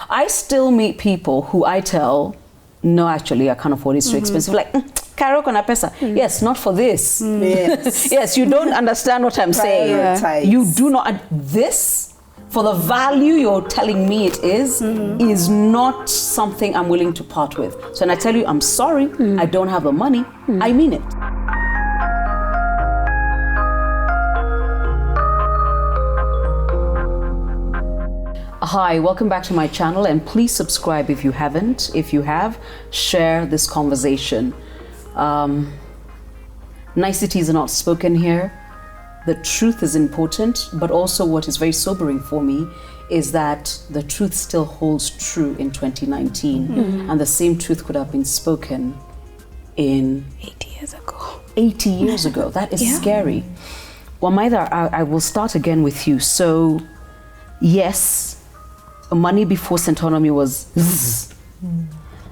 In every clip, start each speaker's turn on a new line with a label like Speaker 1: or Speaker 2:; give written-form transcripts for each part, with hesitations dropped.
Speaker 1: I still meet people who I tell, no, actually, I can't afford it, it's too expensive. Like, Karo kona pesa. Yes, not for this.
Speaker 2: Yes.
Speaker 1: Yes, you don't understand what I'm saying. You do not. This, for the value you're telling me it is not something I'm willing to part with. So when I tell you, I'm sorry, I don't have the money, I mean it. Hi, welcome back to my channel, and please subscribe if you haven't. If you have, share this conversation. Niceties are not spoken here. The truth is important, but also what is very sobering for me is that the truth still holds true in 2019, and the same truth could have been spoken in
Speaker 3: 80 years ago.
Speaker 1: 80 years ago. That is scary. Well, Maida, I will start again with you. So, yes, money before Centonomy was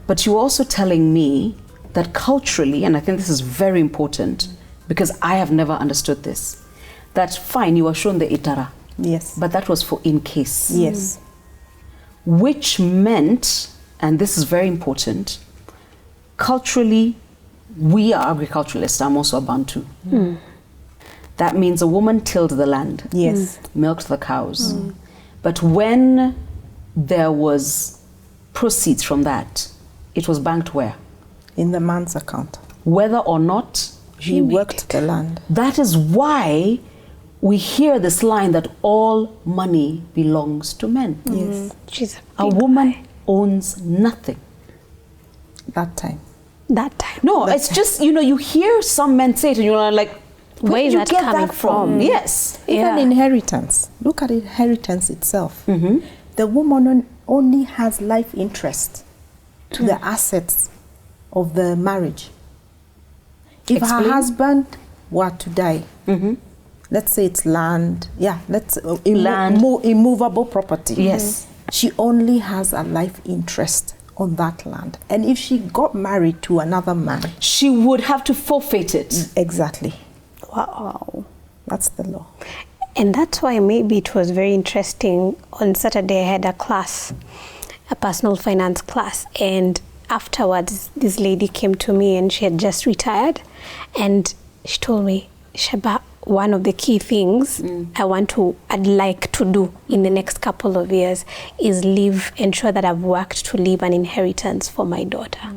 Speaker 1: but you're also telling me that culturally, and I think this is very important because I have never understood this, that fine, you were shown the itara.
Speaker 2: Yes.
Speaker 1: But that was for in case.
Speaker 2: Yes.
Speaker 1: Which meant, and this is very important, culturally, we are agriculturalists. I'm also a Bantu. That means a woman tilled the land.
Speaker 2: Yes.
Speaker 1: Milked the cows. But when there was proceeds from that, it was banked where?
Speaker 2: In the man's account.
Speaker 1: Whether or not
Speaker 2: he worked the land.
Speaker 1: That is why we hear this line that all money belongs to men.
Speaker 2: Yes.
Speaker 3: She's
Speaker 1: a woman owns nothing.
Speaker 2: That time.
Speaker 1: No, it's just, you hear some men say it and you're like, where did you get that from? Yes.
Speaker 2: Even inheritance. Look at inheritance itself. The woman only has life interest to the assets of the marriage. If her husband were to die, let's say it's land, immovable property.
Speaker 1: Yes.
Speaker 2: She only has a life interest on that land. And if she got married to another man,
Speaker 1: she would have to forfeit it.
Speaker 2: Exactly.
Speaker 3: Wow.
Speaker 2: That's the law.
Speaker 3: And that's why maybe it was very interesting. On Saturday, I had a class, a personal finance class. And afterwards, this lady came to me and she had just retired. And she told me, Sheba, one of the key things I'd like to do in the next couple of years is ensure that I've worked to leave an inheritance for my daughter.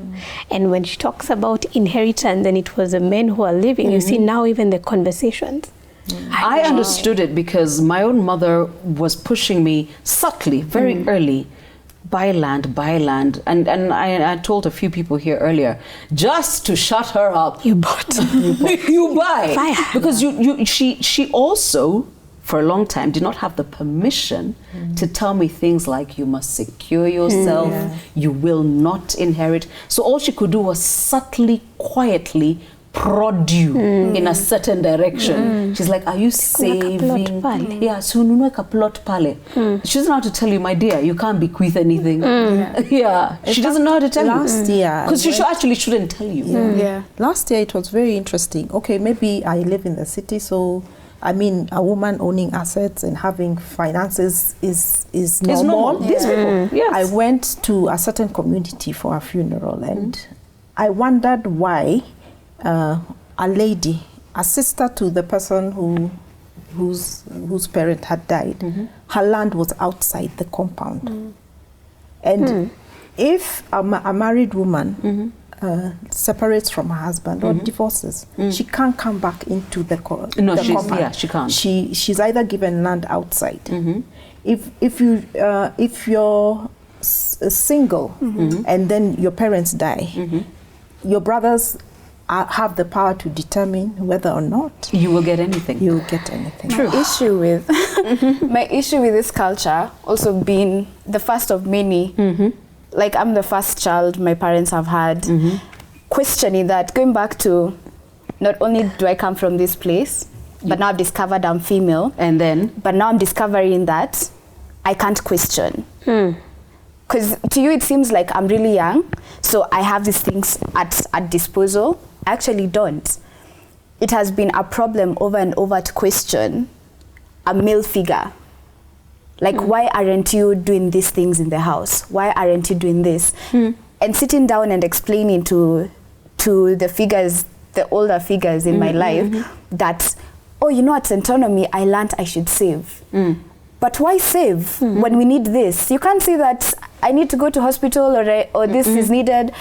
Speaker 3: And when she talks about inheritance, and it was the men who are living, you see now even the conversations.
Speaker 1: I understood it because my own mother was pushing me subtly, very early, buy land. And I told a few people here earlier, just to shut her up.
Speaker 3: You bought.
Speaker 1: You buy. Because she also, for a long time, did not have the permission to tell me things like, you must secure yourself, you will not inherit. So all she could do was subtly, quietly prod you in a certain direction. She's like, are you saving? Yeah, so nunue ka plot pale. She doesn't know how to tell you, my dear, you can't bequeath anything. She doesn't know how to tell you.
Speaker 2: Last year,
Speaker 1: because she shouldn't tell you.
Speaker 2: Last year it was very interesting. Okay, maybe I live in the city, so a woman owning assets and having finances is normal.
Speaker 1: These people, yes.
Speaker 2: I went to a certain community for a funeral, and I wondered why a lady, a sister to the person whose parent had died, her land was outside the compound. And if a married woman separates from her husband or divorces, she can't come back into the compound.
Speaker 1: Yeah, she can't.
Speaker 2: She's either given land outside. If you're single and then your parents die, your brothers have the power to determine whether or not
Speaker 1: you will get anything.
Speaker 2: You will get anything.
Speaker 4: True. My issue with this culture also being the first of many. Like, I'm the first child my parents have had. Questioning that, going back to, not only do I come from this place, but now I've discovered I'm female. But now I'm discovering that I can't question. Because to you it seems like I'm really young, so I have these things at disposal. I actually don't. It has been a problem over and over to question a male figure Like, why aren't you doing these things in the house? Why aren't you doing this? And sitting down and explaining to the figures, the older figures in my life, that, oh, you know, at Centonomy, I learned I should save. But why save when we need this? You can't say that I need to go to hospital or this is needed.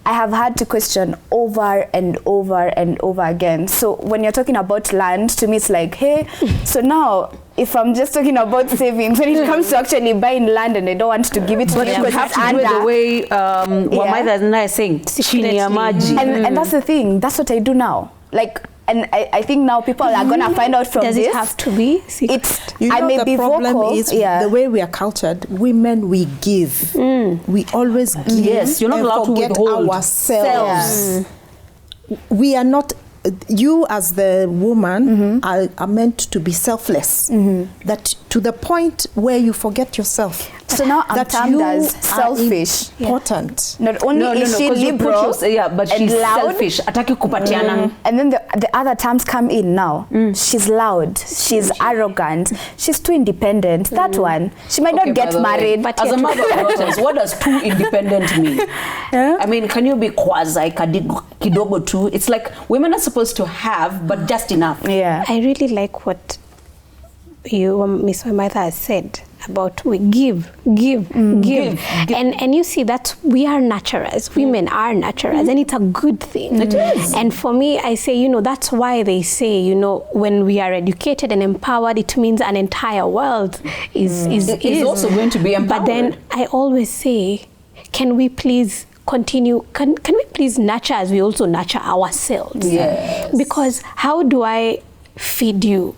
Speaker 4: I have had to question over and over and over again. So when you're talking about land, to me it's like, hey, so now if I'm just talking about savings, when it comes to actually buying land and I don't want to give it to
Speaker 1: But
Speaker 4: you,
Speaker 1: you have to do it the way Wamaitha and I saying, chini ya maji.
Speaker 4: and that's the thing. That's what I do now. Like, and I think now people are gonna find out from
Speaker 3: Does
Speaker 4: this.
Speaker 3: it have to be secret?
Speaker 4: It's,
Speaker 2: You know,
Speaker 4: I may
Speaker 2: the
Speaker 4: be
Speaker 2: problem
Speaker 4: vocal.
Speaker 2: is the way we are cultured. Women, we give. We always give.
Speaker 1: Yes, you're not
Speaker 2: and
Speaker 1: allowed to
Speaker 2: forget
Speaker 1: withhold.
Speaker 2: ourselves. We are not. You as the woman are meant to be selfless. That to the point where you forget yourself.
Speaker 4: So now I'm
Speaker 2: that
Speaker 4: termed
Speaker 2: you
Speaker 4: as
Speaker 2: are
Speaker 4: selfish.
Speaker 2: important.
Speaker 4: Not only is she
Speaker 1: 'cause you put
Speaker 4: liberal,
Speaker 1: but
Speaker 4: and
Speaker 1: she's
Speaker 4: loud.
Speaker 1: selfish. Ataki kupatiana.
Speaker 4: And then the other terms come in now. She's loud. She's arrogant. She's too independent. That one. She might
Speaker 1: Okay,
Speaker 4: not
Speaker 1: by
Speaker 4: get
Speaker 1: the way,
Speaker 4: married.
Speaker 3: But
Speaker 1: as a
Speaker 3: yet-
Speaker 1: mother of daughters, what does too independent mean? I mean, can you be quasi kidogo too? It's like women are supposed to have, but just enough.
Speaker 4: Yeah.
Speaker 3: I really like what you, Miss Wamaitha, has said about we give. And you see that we are naturals. Women are naturals, and it's a good thing.
Speaker 1: It is.
Speaker 3: And for me, I say, you know, that's why they say, you know, when we are educated and empowered, it means an entire world is
Speaker 1: also going to be empowered.
Speaker 3: But then I always say, can we please continue? Can we please nurture as we also nurture ourselves?
Speaker 1: Yes.
Speaker 3: Because how do I feed you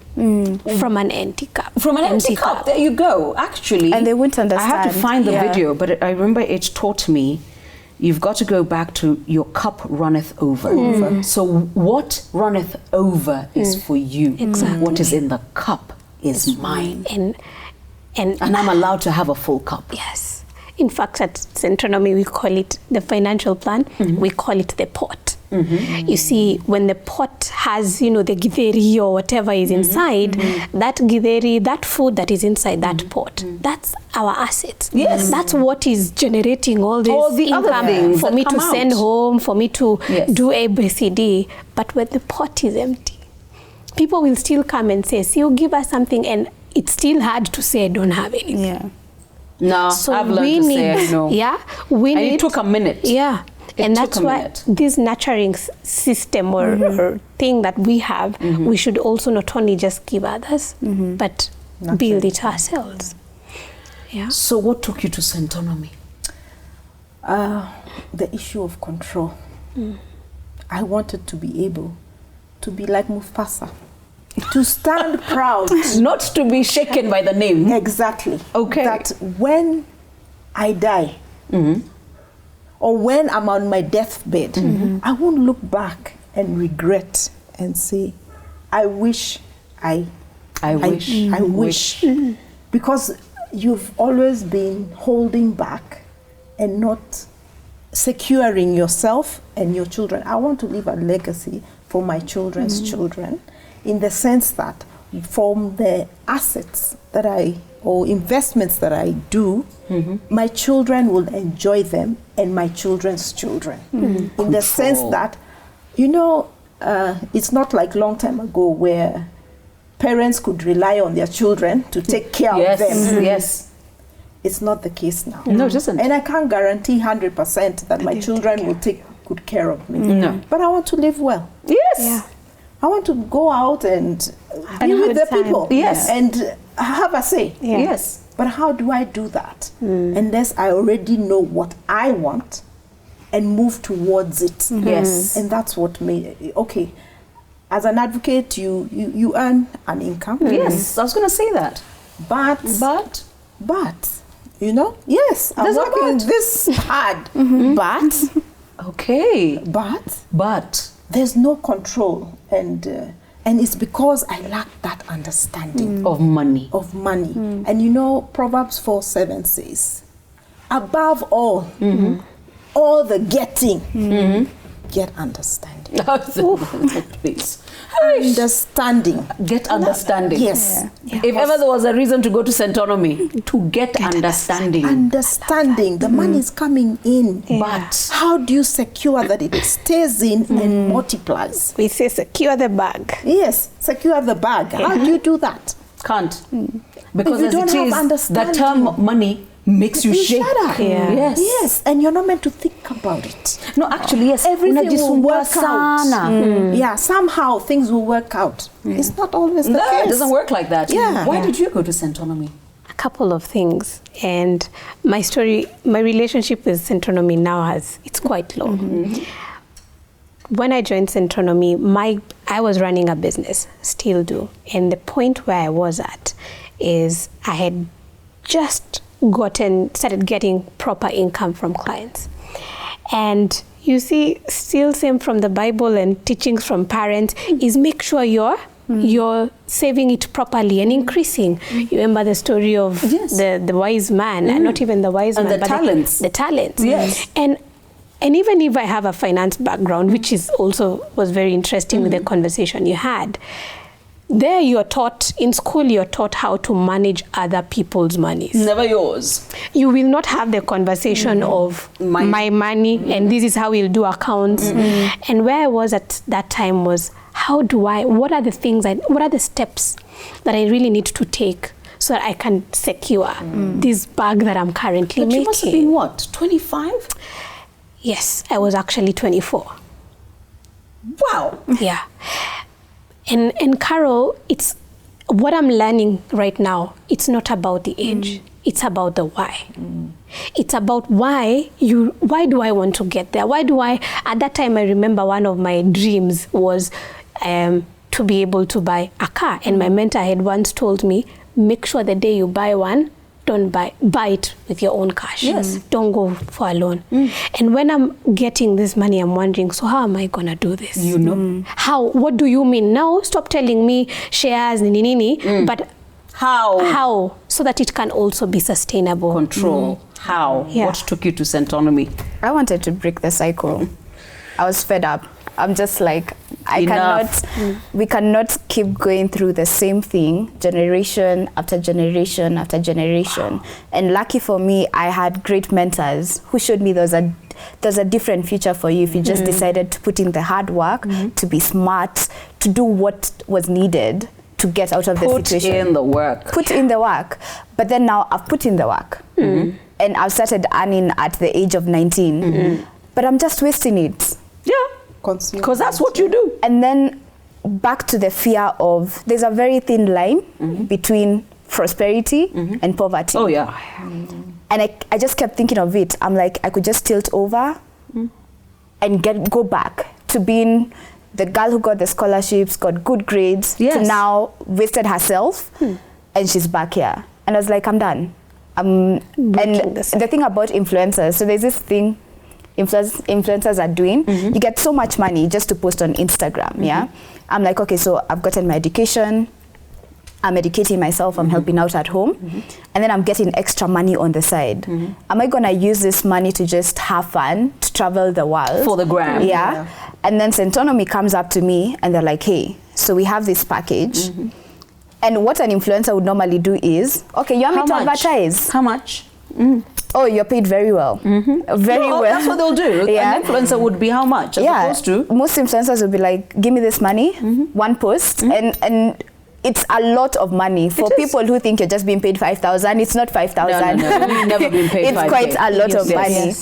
Speaker 3: from an empty cup?
Speaker 1: From an empty cup. There you go. Actually,
Speaker 4: And they wouldn't
Speaker 1: I have to
Speaker 4: understand.
Speaker 1: find the
Speaker 4: Yeah.
Speaker 1: video, but I remember it taught me you've got to go back to your cup runneth over. So what runneth over is for you.
Speaker 3: Exactly.
Speaker 1: What is in the cup is mine.
Speaker 3: And
Speaker 1: And I'm allowed to have a full cup.
Speaker 3: yes, in fact, at Centonomy we call it the financial plan. We call it the pot. You see, when the pot has, you know, the githeri or whatever is inside, that githeri, that food that is inside that pot, that's our assets.
Speaker 1: Yes.
Speaker 3: That's what is generating all this
Speaker 1: All the other
Speaker 3: income
Speaker 1: things
Speaker 3: for
Speaker 1: that
Speaker 3: me
Speaker 1: come
Speaker 3: to send
Speaker 1: out.
Speaker 3: home, for me to
Speaker 1: Yes.
Speaker 3: do ABCD. But when the pot is empty, people will still come and say, see, you give us something, and it's still hard to say I don't have anything.
Speaker 4: Yeah.
Speaker 1: No,
Speaker 3: So
Speaker 1: I've learned
Speaker 3: we
Speaker 1: to
Speaker 3: need,
Speaker 1: say no.
Speaker 3: yeah, we
Speaker 1: And
Speaker 3: need.
Speaker 1: it took a minute.
Speaker 3: Yeah,
Speaker 1: It
Speaker 3: and
Speaker 1: took
Speaker 3: that's
Speaker 1: a
Speaker 3: why
Speaker 1: minute.
Speaker 3: this nurturing system or thing that we have, we should also not only just give others, but build it ourselves. Yeah.
Speaker 1: So what took you to Centonomy?
Speaker 2: The issue of control. I wanted to be able to be like Mufasa, to stand proud.
Speaker 1: Not to be shaken by the name.
Speaker 2: Exactly.
Speaker 1: Okay.
Speaker 2: That when I die, or when I'm on my deathbed, I won't look back and regret and say, I wish I wish. Because you've always been holding back and not securing yourself and your children. I want to leave a legacy for my children's children, in the sense that from the assets that or investments that I do, my children will enjoy them, and my children's children. In the sense that, you know, it's not like long time ago where parents could rely on their children to take care of them.
Speaker 1: Yes.
Speaker 2: It's not the case now.
Speaker 1: No, it isn't.
Speaker 2: And I can't guarantee 100% that my children will take good care of me.
Speaker 1: No.
Speaker 2: But I want to live well.
Speaker 1: Yes.
Speaker 3: Yeah.
Speaker 2: I want to go out and be
Speaker 3: have
Speaker 2: with
Speaker 3: a
Speaker 2: the
Speaker 3: good time.
Speaker 2: people.
Speaker 1: Yes.
Speaker 2: And have a say.
Speaker 3: Yeah.
Speaker 1: Yes.
Speaker 2: But how do I do that? Unless I already know what I want and move towards it.
Speaker 1: Yes.
Speaker 2: And that's what made, okay, as an advocate, you earn an income.
Speaker 1: Yes, I was going to say that.
Speaker 2: But, you know, yes, I'm
Speaker 1: There's a
Speaker 2: working
Speaker 1: but.
Speaker 2: this hard. But,
Speaker 1: Okay.
Speaker 2: but there's no control, and it's because I lack that understanding
Speaker 1: Of money.
Speaker 2: of money. And you know, Proverbs 4:7 says, above all, all the getting, get understanding.
Speaker 1: Please.
Speaker 2: Understanding.
Speaker 1: Get understanding.
Speaker 2: Yes.
Speaker 3: Yeah.
Speaker 1: If ever there was a reason to go to Centonomy, to get understanding.
Speaker 2: Understanding. The money is coming in.
Speaker 3: Yeah.
Speaker 1: But
Speaker 2: How do you secure that it stays in and multiplies?
Speaker 3: We say secure the bag.
Speaker 2: Yes, secure the bag. How do you do that?
Speaker 1: can't. Because
Speaker 2: If you
Speaker 1: as
Speaker 2: don't
Speaker 1: it
Speaker 2: have
Speaker 1: is, the
Speaker 2: understanding,
Speaker 1: term money makes you shake.
Speaker 2: shudder.
Speaker 3: Yeah.
Speaker 1: Yes.
Speaker 2: Yes, and you're not meant to think about it.
Speaker 1: No, actually, yes.
Speaker 2: Everything will
Speaker 1: Unajisumbua
Speaker 2: work
Speaker 1: sana.
Speaker 2: out. Yeah, somehow things will work out. It's not always the
Speaker 1: No,
Speaker 2: case.
Speaker 1: it doesn't work like that.
Speaker 2: Yeah.
Speaker 1: Why did you go to Centonomy?
Speaker 3: A couple of things, and my relationship with Centonomy now it's quite low. When I joined Centonomy, I was running a business, still do, and the point where I was at is I had just started getting proper income from clients. And you see, still same from the Bible and teachings from parents is make sure you're saving it properly and increasing. You remember the story of the wise man, and not even the wise
Speaker 1: And
Speaker 3: man,
Speaker 1: the
Speaker 3: but
Speaker 1: talents.
Speaker 3: the talents.
Speaker 1: Yes.
Speaker 3: And even if I have a finance background, which is also was very interesting with the conversation you had, there you're taught, in school you're taught how to manage other people's monies.
Speaker 1: Never yours.
Speaker 3: You will not have the conversation of my money and this is how we'll do accounts. And where I was at that time was, what are the steps that I really need to take so that I can secure this bag that I'm currently
Speaker 1: But
Speaker 3: making?
Speaker 1: you must have been what, 25?
Speaker 3: Yes, I was actually 24.
Speaker 1: Wow.
Speaker 3: Yeah. And Carol, it's what I'm learning right now. It's not about the age. It's about the why. It's about why do I want to get there? At that time I remember one of my dreams was to be able to buy a car. And my mentor had once told me, make sure the day you buy one, don't buy it with your own cash.
Speaker 1: Yes.
Speaker 3: Don't go for a loan. And when I'm getting this money, I'm wondering, so how am I gonna do this?
Speaker 1: You know.
Speaker 3: How? What do you mean? Now stop telling me shares, but how? So that it can also be sustainable.
Speaker 1: Control. How?
Speaker 3: Yeah.
Speaker 1: What took you to Centonomy?
Speaker 4: I wanted to break the cycle. I was fed up. I'm just like, we cannot keep going through the same thing generation after generation after generation. And lucky for me, I had great mentors who showed me there's a different future for you if you just decided to put in the hard work, to be smart, to do what was needed to get out of the situation.
Speaker 1: Put in the work.
Speaker 4: Put in the work. But then now I've put in the work. And I've started earning at the age of 19. But I'm just wasting it.
Speaker 1: Yeah. Because that's what you do.
Speaker 4: And then back to the fear of, there's a very thin line between prosperity and poverty.
Speaker 1: Oh, yeah.
Speaker 4: And I just kept thinking of it. I'm like, I could just tilt over and go back to being the girl who got the scholarships, got good grades, to now wasted herself, and she's back here. And I was like, I'm done. And the thing about influencers, so there's this thing influencers are doing, you get so much money just to post on Instagram, yeah? I'm like, okay, so I've gotten my education, I'm educating myself, I'm helping out at home, and then I'm getting extra money on the side. Am I gonna use this money to just have fun, to travel the world?
Speaker 1: For the gram.
Speaker 4: Yeah. And then Centonomy comes up to me and they're like, hey, so we have this package. And what an influencer would normally do is, okay, you want me to advertise?
Speaker 1: How much?
Speaker 4: Oh, you're paid very well. Very well.
Speaker 1: That's what they'll do.
Speaker 4: Yeah.
Speaker 1: An influencer would be how much? As opposed to?
Speaker 4: Most influencers would be like, give me this money, one post, and it's a lot of money for people who think you're just being paid 5,000. It's not 5,000.
Speaker 1: No. You've never been paid
Speaker 4: It's
Speaker 1: 5K.
Speaker 4: quite a lot of money.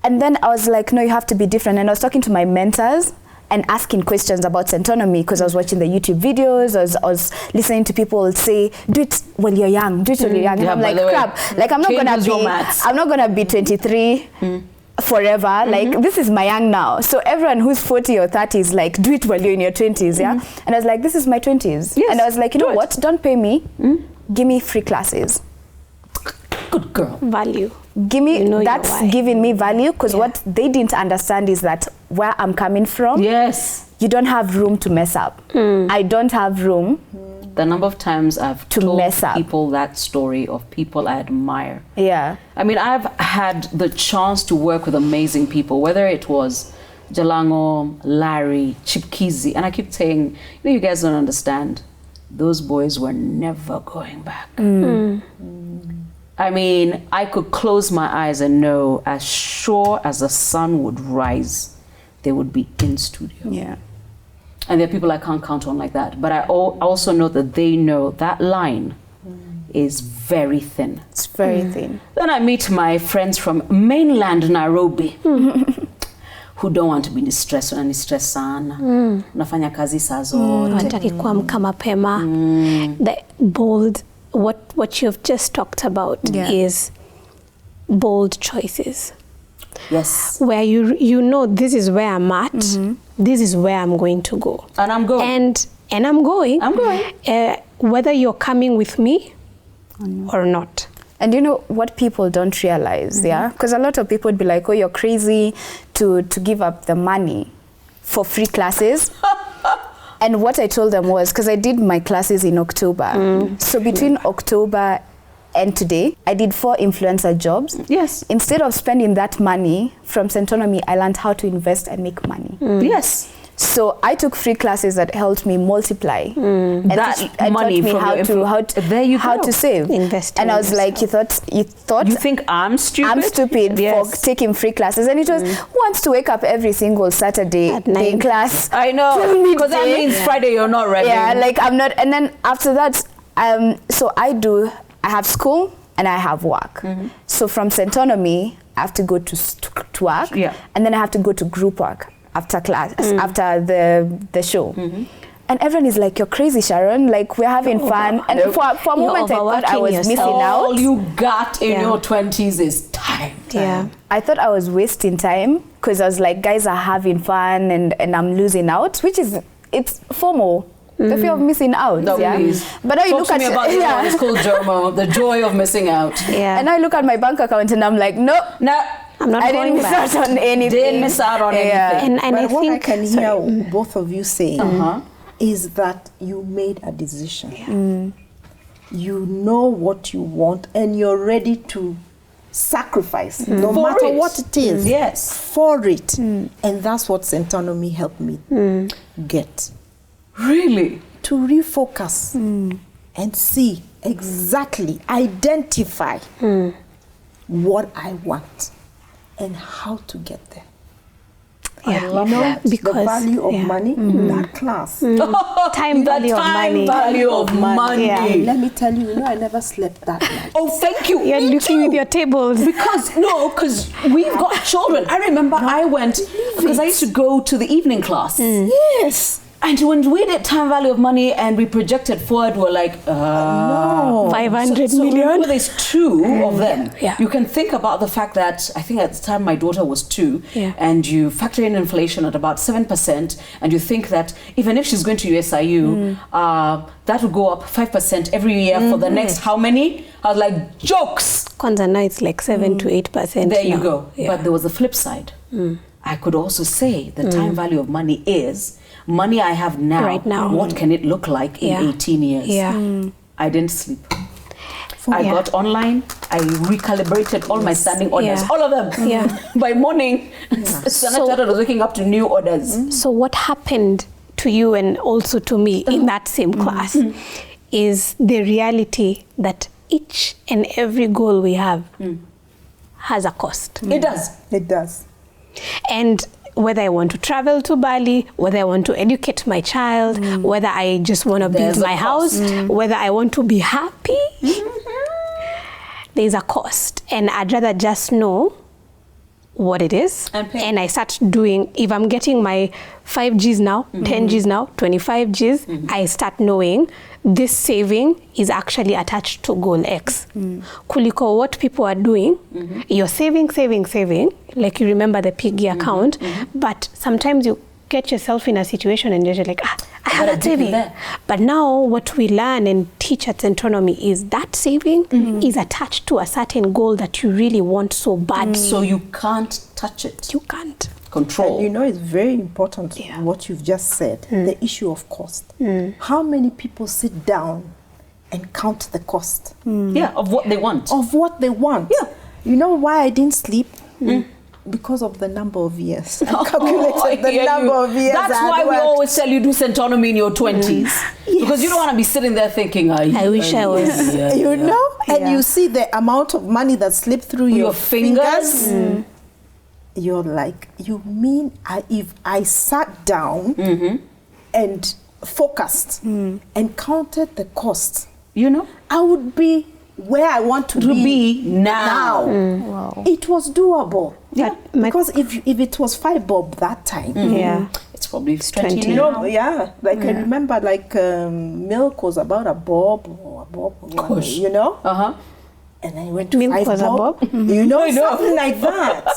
Speaker 4: And then I was like, no, you have to be different. And I was talking to my mentors and asking questions about Centonomy because I was watching the YouTube videos. I was listening to people say, do it when you're young, do it when you're young. And I'm like, crap, like I'm not gonna be 23 forever. Like this is my young now. So everyone who's 40 or 30 is like, do it while you're in your 20s, yeah? And I was like, this is my 20s.
Speaker 1: Yes,
Speaker 4: and I was like, you know what? Don't pay me. Give me free classes.
Speaker 1: Good girl.
Speaker 3: Value.
Speaker 4: Give me, that's giving me value because what they didn't understand is that where I'm coming from, you don't have room to mess up. I don't have room.
Speaker 1: The number of times I've told
Speaker 4: mess up.
Speaker 1: people that story of people I admire.
Speaker 4: Yeah.
Speaker 1: I mean, I've had the chance to work with amazing people, whether it was Jalango, Larry, Chipkizi, and I keep saying, you guys don't understand. Those boys were never going back. I mean, I could close my eyes and know, as sure as the sun would rise, they would be in studio.
Speaker 4: Yeah.
Speaker 1: And there are people I can't count on like that. But I also know that they know that line is very thin.
Speaker 4: It's very thin.
Speaker 1: Then I meet my friends from mainland Nairobi who don't want to be distressed. Unanistress sana. Nafanya kazi saa zote.
Speaker 3: Wataki kuamka mapema. The bold, what you've just talked about is bold choices.
Speaker 1: Yes.
Speaker 3: Where you know this is where I'm at, this is where I'm going to go.
Speaker 1: And I'm going.
Speaker 3: And I'm going.
Speaker 1: I'm going.
Speaker 3: Whether you're coming with me or not.
Speaker 4: And you know what people don't realize, because a lot of people would be like, oh, you're crazy to give up the money for free classes. And what I told them was, because I did my classes in October. So between October and today, I did 4 influencer jobs.
Speaker 1: Yes.
Speaker 4: Instead of spending that money from Centonomy, I learned how to invest and make money.
Speaker 1: Yes.
Speaker 4: So I took free classes that helped me multiply and
Speaker 1: that money
Speaker 4: taught me how to save.
Speaker 3: Invest
Speaker 4: and I was like, you thought
Speaker 1: you think I'm stupid?
Speaker 4: I'm stupid for taking free classes. And it was, who wants to wake up every single Saturday in class?
Speaker 1: I know, because that means Friday you're not ready.
Speaker 4: Yeah, like I'm not. And then after that, so I have school and I have work. So from Centonomy, I have to go to work, and then I have to go to group work after class, after the show. And everyone is like, you're crazy, Sharon. Like, we're having fun. And for a moment, I thought I was missing out.
Speaker 1: All you got in your 20s is time.
Speaker 3: Yeah.
Speaker 4: I thought I was wasting time because I was like, guys are having fun and I'm losing out, which is, it's FOMO. The fear of missing out.
Speaker 1: No, please.
Speaker 4: But now you
Speaker 1: Talk
Speaker 4: look
Speaker 1: to
Speaker 4: at
Speaker 1: me about it's called JOMO, the joy of missing out.
Speaker 3: Yeah.
Speaker 4: And I look at my bank account and I'm like, no,
Speaker 3: I'm not
Speaker 4: I
Speaker 3: going
Speaker 4: didn't miss
Speaker 3: back.
Speaker 4: out on anything.
Speaker 1: Didn't miss out on anything.
Speaker 3: And
Speaker 2: but
Speaker 3: I
Speaker 2: what
Speaker 3: think
Speaker 2: I can hear both of you saying is that you made a decision. You know what you want and you're ready to sacrifice, no
Speaker 1: For
Speaker 2: matter
Speaker 1: it.
Speaker 2: what it is,
Speaker 1: Yes.
Speaker 2: for it. And that's what Centonomy helped me get.
Speaker 1: Really?
Speaker 2: To refocus and see exactly, identify what I want and how to get there. I love that.
Speaker 3: Because
Speaker 2: the value of money, that class.
Speaker 3: time value of money.
Speaker 1: value of money.
Speaker 3: Yeah.
Speaker 2: And let me tell you, I never slept that night.
Speaker 1: Oh, thank you.
Speaker 3: You're
Speaker 1: Me
Speaker 3: looking
Speaker 1: too.
Speaker 3: with your tables.
Speaker 1: Because we've got children. I remember I went, because I used to go to the evening class.
Speaker 2: Yes.
Speaker 1: And when we did time value of money and we projected forward, we're like,
Speaker 2: No.
Speaker 3: 500
Speaker 1: so
Speaker 3: million.
Speaker 1: remember there's 2 of them.
Speaker 3: Yeah.
Speaker 1: You can think about the fact that I think at the time my daughter was 2 and you factor in inflation at about 7% and you think that even if she's going to USIU, that will go up 5% every year for the next how many? I was like, jokes!
Speaker 3: Kwanzaa now it's like 7 to 8%.
Speaker 1: There you
Speaker 3: now.
Speaker 1: go.
Speaker 3: Yeah.
Speaker 1: But there was a flip side. I could also say the time value of money is money I have now.
Speaker 3: Right now.
Speaker 1: What can it look like in 18 years?
Speaker 3: Yeah.
Speaker 1: I didn't sleep. I got online. I recalibrated all my standing orders, all of them.
Speaker 3: Yeah.
Speaker 1: By morning, I was waking up to new orders.
Speaker 3: So what happened to you and also to me in that same class is the reality that each and every goal we have has a cost.
Speaker 1: It does.
Speaker 2: It does.
Speaker 3: And whether I want to travel to Bali, whether I want to educate my child, whether I just want to build my house, whether I want to be happy, there's a cost. And I'd rather just know what it is. And I start doing, if I'm getting my 5 Gs now, 10 Gs now, 25 Gs, I start knowing this saving is actually attached to goal X. Kuliko what people are doing, you're saving, like you remember the piggy account, but sometimes you get yourself in a situation and you're like, I have that saving. But now what we learn and teach at Centonomy is that saving is attached to a certain goal that you really want so bad.
Speaker 1: So you can't touch it.
Speaker 3: You can't.
Speaker 1: Control.
Speaker 2: And it's very important what you've just said, the issue of cost. How many people sit down and count the cost?
Speaker 1: Of what they want.
Speaker 2: Of what they want.
Speaker 1: Yeah.
Speaker 2: You know why I didn't sleep? because of the number of years. I calculated the
Speaker 1: hear
Speaker 2: number
Speaker 1: you.
Speaker 2: of years.
Speaker 1: That's
Speaker 2: I had
Speaker 1: why we
Speaker 2: worked.
Speaker 1: always tell you do Centonomy in your 20s. Because you don't want to be sitting there thinking,
Speaker 3: I wish I was.
Speaker 2: You know? And
Speaker 3: Yeah.
Speaker 2: you see the amount of money that slipped through your fingers. You're like, you mean if I sat down and focused and counted the cost,
Speaker 1: you know,
Speaker 2: I would be where I want to be now.
Speaker 3: Wow.
Speaker 2: It was doable.
Speaker 3: Yeah.
Speaker 2: Because if it was 5 bob that time,
Speaker 3: Yeah.
Speaker 1: it's probably
Speaker 3: 20
Speaker 1: 20
Speaker 2: you
Speaker 1: now.
Speaker 2: know, like I remember, like milk was about a bob or a bob,
Speaker 1: Gosh.
Speaker 2: you know. And then I went to
Speaker 3: Milk
Speaker 2: 5
Speaker 3: was a
Speaker 2: bob.
Speaker 3: bob?
Speaker 2: You know, something like that.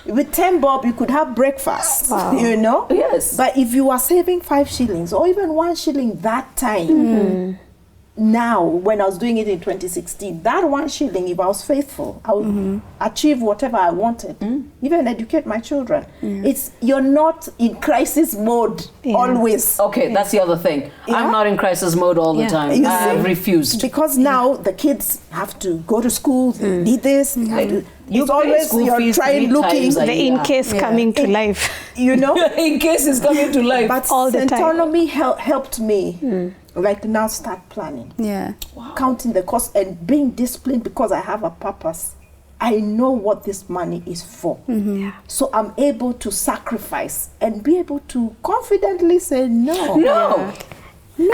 Speaker 2: With 10 bob, you could have breakfast.
Speaker 3: Wow.
Speaker 2: You know.
Speaker 1: Yes.
Speaker 2: But if you are saving 5 shillings or even 1 shilling that time. Now, when I was doing it in 2016, that 1 shilling, if I was faithful, I would achieve whatever I wanted, even educate my children. You're not in crisis mode always.
Speaker 1: Okay, that's the other thing. I'm not in crisis mode all the time.
Speaker 2: You
Speaker 1: I've
Speaker 2: see?
Speaker 1: refused.
Speaker 2: Because now the kids have to go to school, they need this, they have to, it's
Speaker 1: pay
Speaker 2: always
Speaker 1: school
Speaker 2: you're
Speaker 1: fees
Speaker 2: trying
Speaker 1: 3
Speaker 2: looking,
Speaker 1: times a
Speaker 3: The
Speaker 1: year.
Speaker 3: in case coming to life.
Speaker 2: you know.
Speaker 1: In case it's coming to life.
Speaker 2: But
Speaker 3: all the time.
Speaker 2: Centonomy helped me, like now start planning, counting the cost and being disciplined because I have a purpose. I know what this money is for. So I'm able to sacrifice and be able to confidently say no.
Speaker 1: No.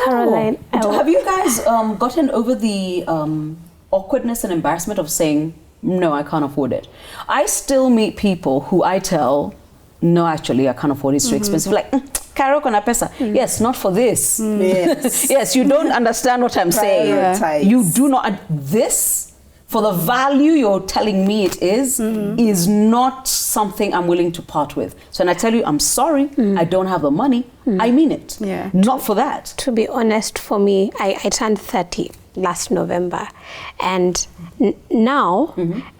Speaker 3: Caroline,
Speaker 1: Have you guys gotten over the awkwardness and embarrassment of saying, no, I can't afford it? I still meet people who I tell, no, actually, I can't afford it, it's too expensive. Like, Caro con pesa. Yes, not for this.
Speaker 2: Yes.
Speaker 1: Yes, you don't understand what I'm saying.
Speaker 2: Prioritize.
Speaker 1: You do not. This, for the value you're telling me it is not something I'm willing to part with. So when I tell you, I'm sorry, I don't have the money, I mean it.
Speaker 4: Yeah.
Speaker 1: Not for that.
Speaker 3: to be honest, for me, I turned 30 last November, and now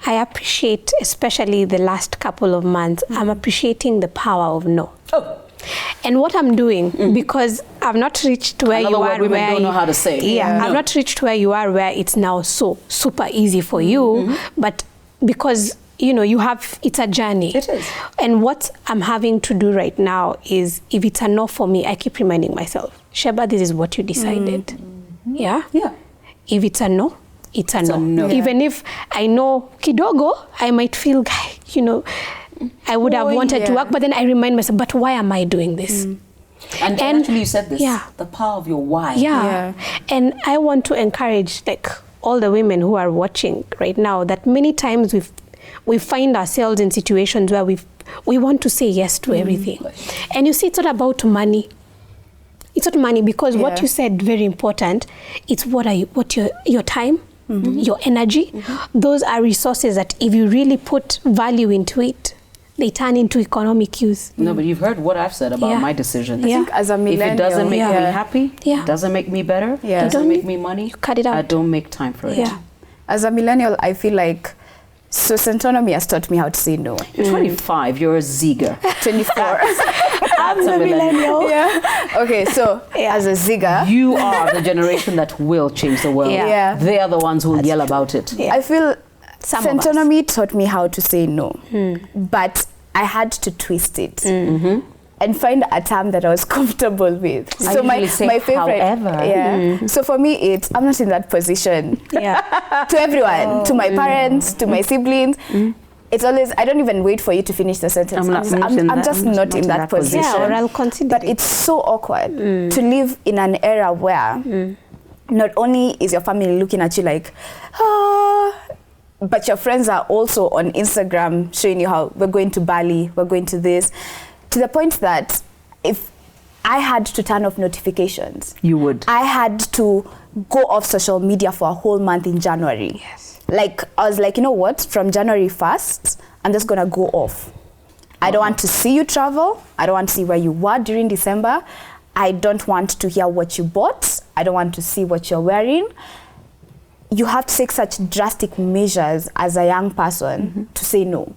Speaker 3: I appreciate, especially the last couple of months, I'm appreciating the power of no.
Speaker 1: Oh.
Speaker 3: And what I'm doing, because I've not reached where
Speaker 1: Another
Speaker 3: you
Speaker 1: word
Speaker 3: are,
Speaker 1: women
Speaker 3: where
Speaker 1: don't know how to say.
Speaker 3: Yeah,
Speaker 1: No.
Speaker 3: I've not reached where you are, where it's now so super easy for you, but because you have, it's a journey.
Speaker 1: It is.
Speaker 3: And what I'm having to do right now is, if it's a no for me, I keep reminding myself, Sheba, this is what you decided. Yeah. If it's a no, it's a no.
Speaker 1: Yeah.
Speaker 3: Even if I know kidogo, I might feel, I would have wanted to work, but then I remind myself, but why am I doing this?
Speaker 1: And actually you said this,
Speaker 3: Yeah.
Speaker 1: the power of your why.
Speaker 3: Yeah. And I want to encourage, like, all the women who are watching right now, that many times we find ourselves in situations where we want to say yes to everything. And you see, it's not about money. It's not money, because what you said, very important, it's your time, your energy. Those are resources that if you really put value into it, they turn into economic use.
Speaker 1: No, but you've heard what I've said about
Speaker 3: Yeah.
Speaker 1: my decisions.
Speaker 4: I think as a millennial,
Speaker 1: If it doesn't make me happy,
Speaker 3: Yeah.
Speaker 1: doesn't make me better,
Speaker 4: Yeah.
Speaker 1: doesn't
Speaker 3: Don't
Speaker 1: make me money,
Speaker 3: you cut it out.
Speaker 1: I don't make time for it.
Speaker 3: Yeah.
Speaker 4: as a millennial, I feel like, so Centonomy has taught me how to say no.
Speaker 1: You're 25, you're a Ziga.
Speaker 4: 24.
Speaker 3: I'm the millennial.
Speaker 4: Yeah. Okay, so as a Ziga,
Speaker 1: You are the generation that will change the world.
Speaker 3: Yeah.
Speaker 4: Yeah.
Speaker 1: They are the ones who will yell about it.
Speaker 3: Yeah.
Speaker 4: I feel
Speaker 3: Some of us.
Speaker 4: Centonomy taught me how to say no, but I had to twist it and find a term that I was comfortable with.
Speaker 1: I
Speaker 4: So
Speaker 1: usually say,
Speaker 4: favorite,
Speaker 1: however.
Speaker 4: So for me, I'm not in that position.
Speaker 3: Yeah.
Speaker 4: To everyone, to my parents, to my siblings. It's always, I don't even wait for you to finish the sentence. I'm just not in that position.
Speaker 3: Yeah, or I'll consider
Speaker 4: But it's so awkward to live in an era where not only is your family looking at you like, but your friends are also on Instagram showing you how we're going to Bali, we're going to this, to the point that if I had to turn off notifications,
Speaker 1: You would.
Speaker 4: I had to go off social media for a whole month in January.
Speaker 3: Yes.
Speaker 4: Like, I was like, you know what? From January 1st, I'm just going to go off. I don't want to see you travel. I don't want to see where you were during December. I don't want to hear what you bought. I don't want to see what you're wearing. You have to take such drastic measures as a young person to say no.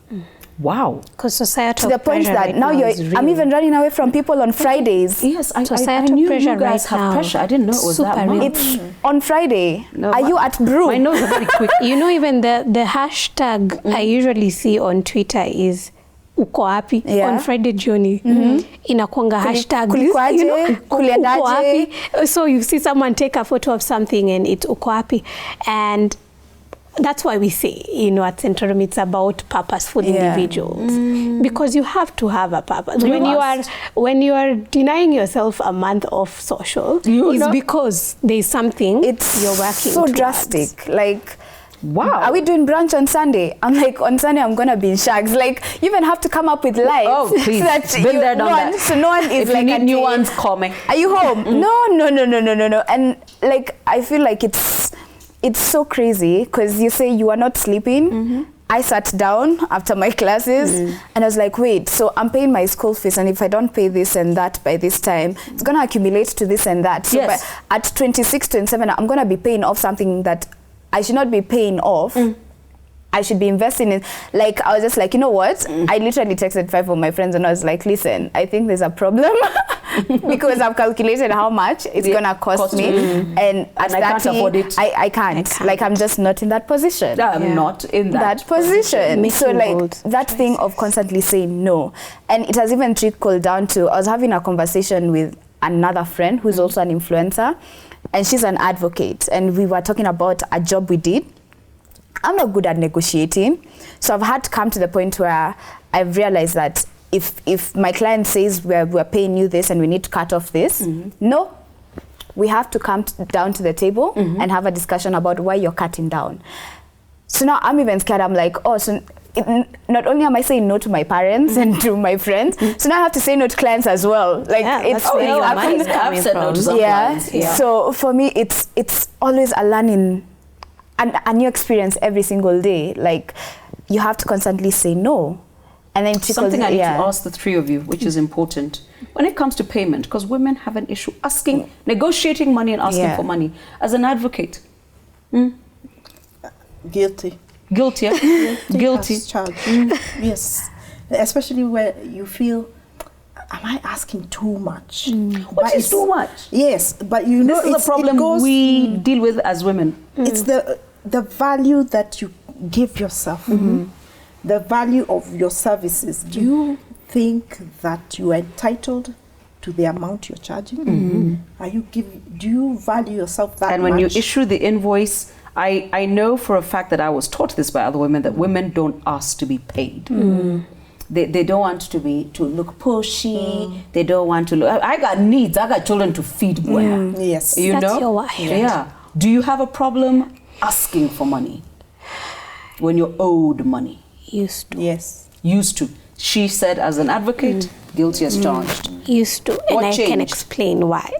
Speaker 1: Wow.
Speaker 3: Because societal
Speaker 4: To the point
Speaker 3: pressure
Speaker 4: that
Speaker 3: right
Speaker 4: now
Speaker 3: is
Speaker 4: I'm
Speaker 3: real.
Speaker 4: even running away from people on Fridays.
Speaker 1: Yes, I
Speaker 3: Societal
Speaker 1: knew
Speaker 3: pressure
Speaker 1: you guys
Speaker 3: right
Speaker 1: have
Speaker 3: now.
Speaker 1: pressure. I didn't know it was
Speaker 3: Super
Speaker 1: that
Speaker 3: real.
Speaker 1: much.
Speaker 4: It's on Friday.
Speaker 1: No,
Speaker 4: Are you at Brew?
Speaker 1: My nose are very quick.
Speaker 3: Even the hashtag I usually see on Twitter is uko wapi on Friday jioni inakuanga hashtag
Speaker 4: kulikuaje, kuliendaje.
Speaker 3: Uko wapi. So you see someone take a photo of something and it's uko wapi, and that's why we say, at Centonomy, it's about purposeful individuals, because you have to have a purpose. When you are denying yourself a month of social, it's because there's something you're working
Speaker 4: so
Speaker 3: towards.
Speaker 4: Drastic. Like,
Speaker 1: wow,
Speaker 4: are we doing brunch on Sunday? I'm like, on Sunday I'm gonna be in Shags. Like, you even have to come up with lies.
Speaker 1: Oh, please.
Speaker 4: So that
Speaker 1: Been there, done that.
Speaker 4: So no one is
Speaker 1: if
Speaker 4: like,
Speaker 1: you need new ones, call me.
Speaker 4: Are you home? No. And like, I feel like it's so crazy because you say you are not sleeping. I sat down after my classes and I was like, wait, so I'm paying my school fees, and if I don't pay this and that by this time, it's going to accumulate to this and that. So at 26, 27, I'm going to be paying off something that I should not be paying off. I should be investing in. Like, I was just like, you know what? I literally texted 5 of my friends and I was like, listen, I think there's a problem because I've calculated how much it's going to cost me. And at 30,
Speaker 1: I can't afford it.
Speaker 4: I can't. Like, I'm just not in that position.
Speaker 1: I'm not in that
Speaker 4: position. So like that thing of constantly saying no. And it has even trickled down to, I was having a conversation with another friend who's also an influencer, and she's an advocate. And we were talking about a job we did. I'm not good at negotiating, so I've had to come to the point where I've realized that if my client says we're paying you this and we need to cut off this, no, we have to come down to the table and have a discussion about why you're cutting down. So now I'm even scared. I'm like, oh, so not only am I saying no to my parents and to my friends, so now I have to say no to clients as well. Like, it's
Speaker 1: I've said no to some clients.
Speaker 4: So for me, it's always a learning. A new experience every single day. Like, you have to constantly say no. And then
Speaker 1: something I need to ask the 3 of you, which is important. When it comes to payment, because women have an issue negotiating money and asking for money. As an advocate.
Speaker 2: Guilty.
Speaker 1: Guilty, yeah? Guilty.
Speaker 2: Yes. Especially where you feel, am I asking too much?
Speaker 1: What is too much?
Speaker 2: Yes, but you know,
Speaker 1: this is a problem we deal with as women.
Speaker 2: It's the value that you give yourself, the value of your services. Do you think that you are entitled to the amount you're charging? Do you value yourself that much?
Speaker 1: And when you issue the invoice, I know for a fact that I was taught this by other women, that women don't ask to be paid. They don't want to look pushy. They don't want to look. I got needs. I got children to feed.
Speaker 2: Yes,
Speaker 3: that's your wife.
Speaker 1: Yeah. Do you have a problem asking for money when you're owed money?
Speaker 3: Used to.
Speaker 2: Yes.
Speaker 1: Used to. She said, as an advocate, guilty as charged.
Speaker 3: Used to, and
Speaker 1: What
Speaker 3: I
Speaker 1: changed?
Speaker 3: can explain why.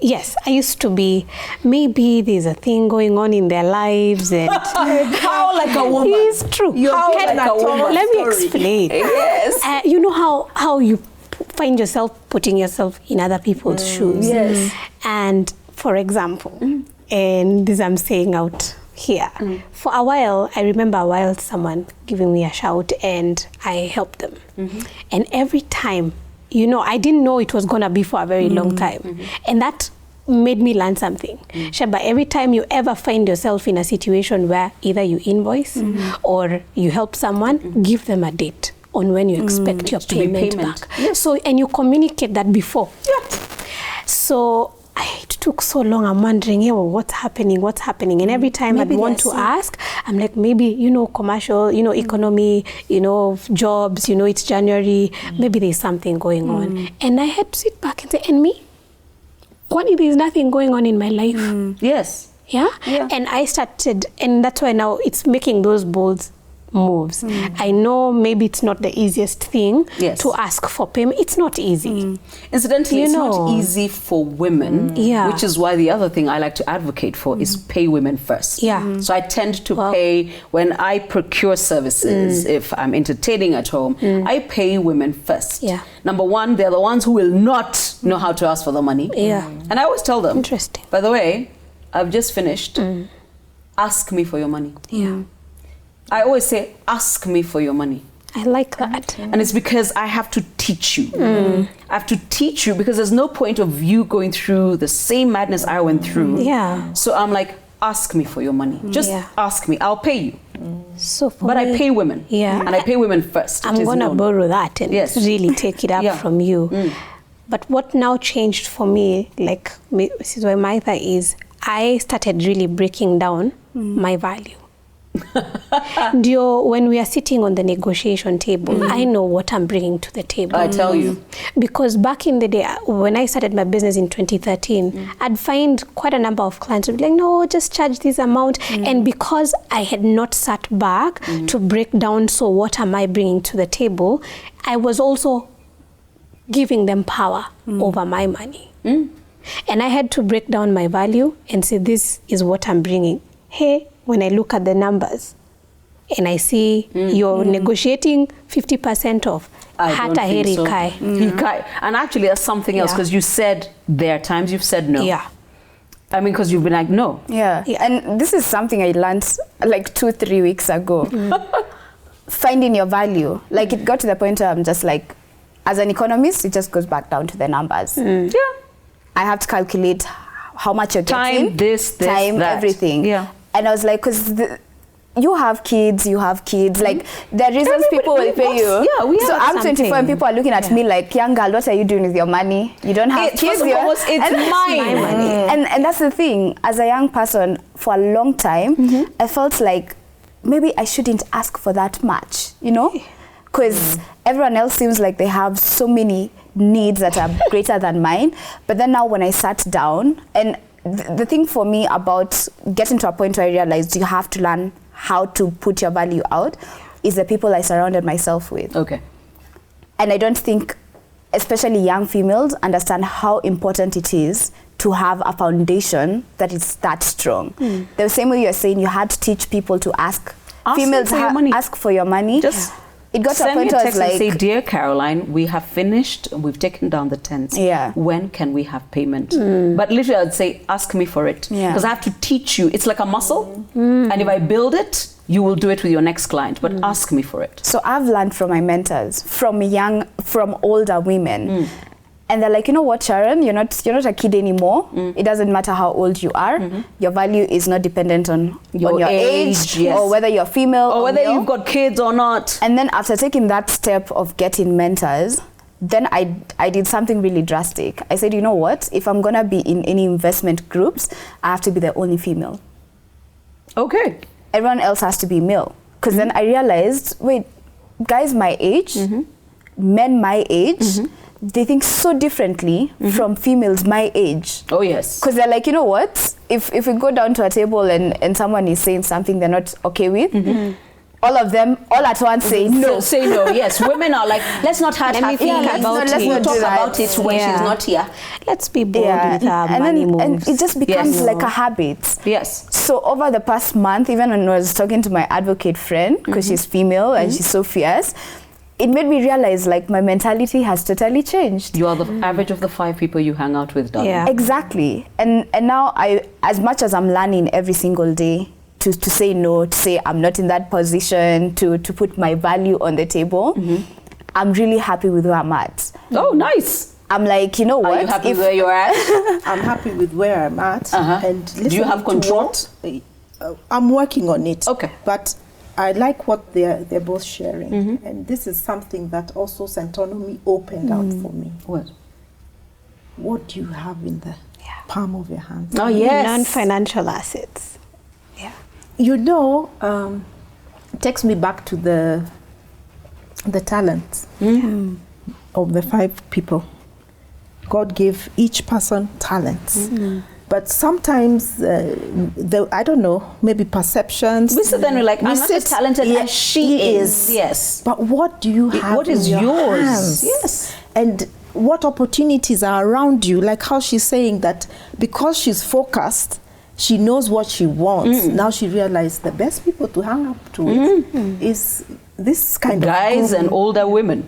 Speaker 3: Yes, I used to be, maybe there's a thing going on in their lives, and
Speaker 1: how like a woman?
Speaker 3: It's true.
Speaker 1: How like a woman?
Speaker 3: Let me explain.
Speaker 1: Yes.
Speaker 3: You know how you find yourself putting yourself in other people's shoes.
Speaker 1: Yes.
Speaker 3: And for example, and this I'm saying out here, for a while, I remember someone giving me a shout and I helped them. And every time, I didn't know it was going to be for a very long time. And that made me learn something. Sheba, every time you ever find yourself in a situation where either you invoice or you help someone, give them a date on when you expect your payment back.
Speaker 1: Yes.
Speaker 3: So, and you communicate that before. So it took so long. I'm wondering, what's happening? And every time I'd want to ask, I'm like, maybe, commercial, economy, jobs, it's January, maybe there's something going on. And I had to sit back and say, and me? Kwani there's nothing going on in my life?
Speaker 1: Yes.
Speaker 3: Yeah? And I started, and that's why now it's making those bold moves. I know maybe it's not the easiest thing to ask for payment. It's not easy.
Speaker 1: Incidentally, it's not easy for women, which is why the other thing I like to advocate for is pay women first. So I tend to pay, when I procure services, if I'm entertaining at home, I pay women first. Number one, they're the ones who will not know how to ask for the money. And I always tell them,
Speaker 3: interesting.
Speaker 1: By the way, I've just finished. Ask me for your money. I always say, ask me for your money.
Speaker 3: I like that.
Speaker 1: And it's because I have to teach you. I have to teach you because there's no point of you going through the same madness I went through. So I'm like, ask me for your money. Just ask me. I'll pay you.
Speaker 3: So for
Speaker 1: But
Speaker 3: me,
Speaker 1: I pay women.
Speaker 3: Yeah.
Speaker 1: And I pay women first.
Speaker 3: I'm going to borrow that and really take it up from you. But what now changed for me, like Mrs. Waimaitha, is I started really breaking down my value. When we are sitting on the negotiation table, I know what I'm bringing to the table.
Speaker 1: I tell you.
Speaker 3: Because back in the day, when I started my business in 2013, I'd find quite a number of clients who would be like, no, just charge this amount. And because I had not sat back to break down, so what am I bringing to the table, I was also giving them power over my money. And I had to break down my value and say, this is what I'm bringing. Hey, when I look at the numbers and I see you're negotiating 50% off, hata heri kai.
Speaker 1: And actually that's something else, because you said there are times you've said no.
Speaker 3: Yeah.
Speaker 1: I mean, because you've been like, no.
Speaker 4: Yeah. And this is something I learned like 2-3 weeks ago. Finding your value. Like it got to the point where I'm just like, as an economist, it just goes back down to the numbers. Yeah. I have to calculate how much you're getting.
Speaker 1: Time, this,
Speaker 4: time,
Speaker 1: that.
Speaker 4: everything.
Speaker 1: Yeah.
Speaker 4: And I was like, because you have kids. Like, there are reasons people will pay you.
Speaker 1: Yeah, we
Speaker 4: so
Speaker 1: have
Speaker 4: I'm 24 and people are looking at me like, young girl, what are you doing with your money? You don't have kids.
Speaker 1: It's my money.
Speaker 4: And that's the thing. As a young person, for a long time, I felt like maybe I shouldn't ask for that much, you know? Because everyone else seems like they have so many needs that are greater than mine. But then now when I sat down, and the thing for me about getting to a point where I realized you have to learn how to put your value out is the people I surrounded myself with. Okay. And I don't think, especially young females, understand how important it is to have a foundation that is that strong. The same way you're saying you had to teach people to ask females ask for your money.
Speaker 1: Just
Speaker 4: it got to a
Speaker 1: send
Speaker 4: point
Speaker 1: me a
Speaker 4: where I
Speaker 1: text
Speaker 4: was
Speaker 1: and say,
Speaker 4: like,
Speaker 1: dear Caroline, we have finished, we've taken down the tents.
Speaker 4: Yeah.
Speaker 1: When can we have payment? But literally I'd say, ask me for it. Because I have to teach you. It's like a muscle. And if I build it, you will do it with your next client. But ask me for it.
Speaker 4: So I've learned from my mentors, from older women. And they're like, you know what, Sharon, you're not a kid anymore. It doesn't matter how old you are. Your value is not dependent on your age, or whether you're female
Speaker 1: or whether you've got kids or not.
Speaker 4: And then after taking that step of getting mentors, then I did something really drastic. I said, you know what, if I'm gonna be in any investment groups, I have to be the only female.
Speaker 1: Okay.
Speaker 4: Everyone else has to be male. Because then I realized, wait, guys my age, men my age, they think so differently from females my age.
Speaker 1: Oh, yes.
Speaker 4: Because they're like, you know what? If we go down to a table and someone is saying something they're not okay with, all of them, all at once say no.
Speaker 1: Say no, yes. Women are like, let's not have
Speaker 3: Let me think about
Speaker 1: let's
Speaker 3: it.
Speaker 1: not talk about it when she's not here.
Speaker 3: Let's be bold with our money moves.
Speaker 4: And it just becomes like a habit.
Speaker 1: Yes.
Speaker 4: So over the past month, even when I was talking to my advocate friend, because she's female and she's so fierce, it made me realize like my mentality has totally changed.
Speaker 1: You are the average of the 5 people you hang out with, darling.
Speaker 3: Yeah.
Speaker 4: Exactly. And now as much as I'm learning every single day to say no, to say I'm not in that position, to put my value on the table, I'm really happy with where I'm at.
Speaker 1: Oh, nice.
Speaker 4: I'm like, you know what?
Speaker 1: Are you happy where you're at?
Speaker 2: I'm happy with where I'm at. And
Speaker 1: do you have control?
Speaker 2: I'm working on it.
Speaker 1: Okay.
Speaker 2: But I like what they're both sharing. And this is something that also Centonomy opened out for me. What do you have in the palm of your hand?
Speaker 1: Oh, yes.
Speaker 3: Non-financial assets. Yeah.
Speaker 2: You know, it takes me back to the talents of the 5 people. God gave each person talents. But sometimes, I don't know, maybe perceptions.
Speaker 1: We sit there and we're like, I'm not as talented as she is. Yes.
Speaker 2: But what do you have
Speaker 1: What is
Speaker 2: in your
Speaker 1: yours?
Speaker 2: hands?
Speaker 1: Yes.
Speaker 2: And what opportunities are around you? Like how she's saying that because she's focused, she knows what she wants. Now she realized the best people to hang up to is this kind of
Speaker 1: guys and older women.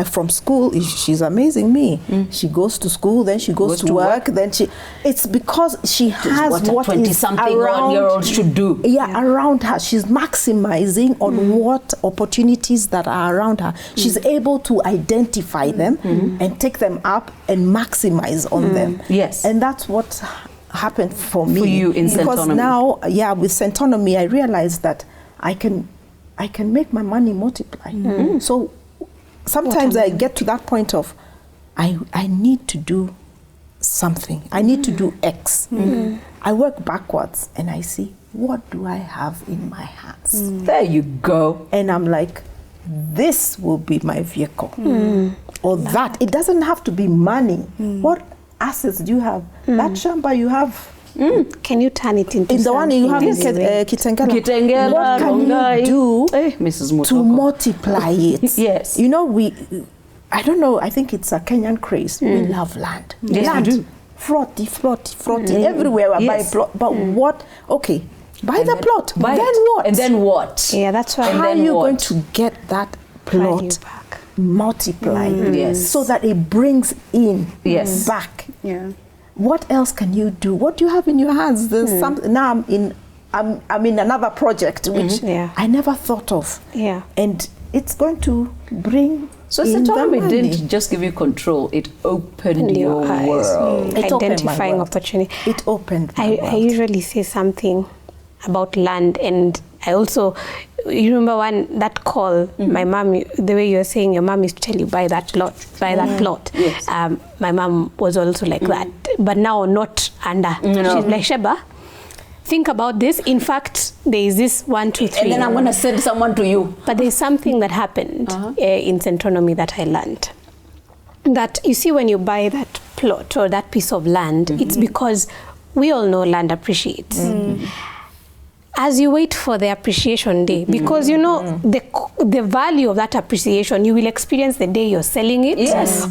Speaker 2: From school, she's amazing me. She goes to school, then she goes to work, then it's because she has what
Speaker 1: a 20-something one-year-old should do.
Speaker 2: Yeah, around her. She's maximizing on what opportunities that are around her. She's able to identify them and take them up and maximize on them.
Speaker 1: Yes.
Speaker 2: And that's what happened for me.
Speaker 1: For you in
Speaker 2: because
Speaker 1: Centonomy.
Speaker 2: now, with Centonomy, I realized that I can make my money multiply. So sometimes I get to that point of I need to do something. I need to do X. I work backwards and I see, what do I have in my hands?
Speaker 1: There you go.
Speaker 2: And I'm like, this will be my vehicle. Or that. It doesn't have to be money. What assets do you have? That shamba you have.
Speaker 3: Can you turn it into
Speaker 2: In the one you have in Kitengela. What can you do
Speaker 1: Mrs.
Speaker 2: to multiply it?
Speaker 1: Yes.
Speaker 2: You know, I don't know, I think it's a Kenyan craze. We love land.
Speaker 1: Yes,
Speaker 2: land.
Speaker 1: we do.
Speaker 2: Frotty. Everywhere we buy plot. But what? Okay, buy the plot.
Speaker 1: Buy
Speaker 2: then
Speaker 1: it.
Speaker 2: what?
Speaker 1: And then what?
Speaker 3: Yeah, that's why.
Speaker 2: How are you going to get that plot
Speaker 3: Value back.
Speaker 2: multiplied?
Speaker 1: Yes.
Speaker 2: So that it brings in
Speaker 1: Yes.
Speaker 2: back.
Speaker 4: Yeah.
Speaker 2: What else can you do? What do you have in your hands? There's now I'm in another project which I never thought of.
Speaker 3: Yeah.
Speaker 2: And it's going to bring.
Speaker 1: So
Speaker 2: in the
Speaker 1: Centonomy
Speaker 2: money.
Speaker 1: didn't just give you control, it opened your
Speaker 3: eyes.
Speaker 1: world.
Speaker 2: It opened my
Speaker 3: Identifying
Speaker 2: world.
Speaker 3: opportunity.
Speaker 2: It opened my
Speaker 3: I
Speaker 2: world.
Speaker 3: usually say something about land, and I also, you remember that call, my mom, the way you're saying your mom used to tell you, buy that plot.
Speaker 1: Yes.
Speaker 3: My mom was also like that, but now not under.
Speaker 1: No.
Speaker 3: She's like, Sheba, think about this. In fact, there is this 1, 2, 3.
Speaker 1: And then I'm going to send someone to you.
Speaker 3: But there's something that happened in Centonomy that I learned. That you see, when you buy that plot or that piece of land, it's because we all know land appreciates. As you wait for the appreciation day, because you know the value of that appreciation, you will experience the day you're selling it,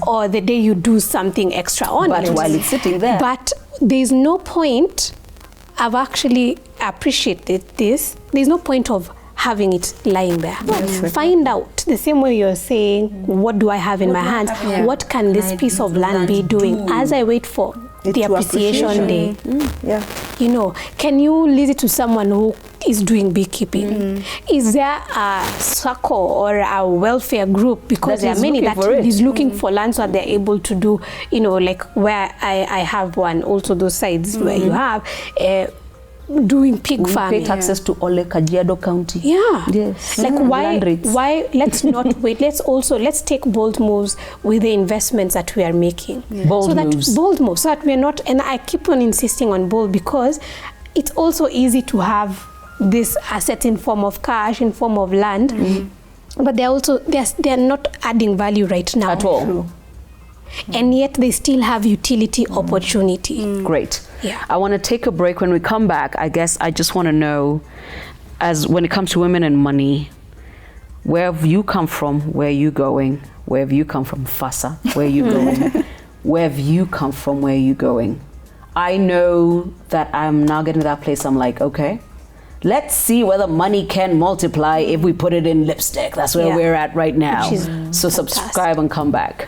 Speaker 3: or the day you do something extra on it.
Speaker 1: But while it's sitting there.
Speaker 3: But there's no point. I've actually appreciated this. There's no point of having it lying there. Find out, the same way you're saying, what do I have in my hands? What can this piece of land be doing as I wait for the appreciation day? You know, can you lease it to someone who is doing beekeeping? Is there a circle or a welfare group? Because there are many that is looking for land so that they're able to do, you know, like where I have one, also those sides where you have doing pig farming.
Speaker 1: Pay taxes to Ole Kajiado County.
Speaker 3: Yeah.
Speaker 1: Yes.
Speaker 3: Like why let's not wait. Let's take bold moves with the investments that we are making.
Speaker 1: Bold moves.
Speaker 3: Bold moves. So that we're not, and I keep on insisting on bold because it's also easy to have this asset in form of cash, in form of land. But they're not adding value right now.
Speaker 1: At all.
Speaker 3: And yet they still have utility opportunity.
Speaker 1: Great.
Speaker 3: Yeah.
Speaker 1: I want to take a break. When we come back, I guess I just want to know, as when it comes to women and money, where have you come from? Where are you going? Where have you come from? Fasa, where are you going? Where have you come from? Where are you going? I know that I'm now getting to that place. I'm like, okay, let's see whether money can multiply if we put it in lipstick. That's where we're at right now. So subscribe and come back.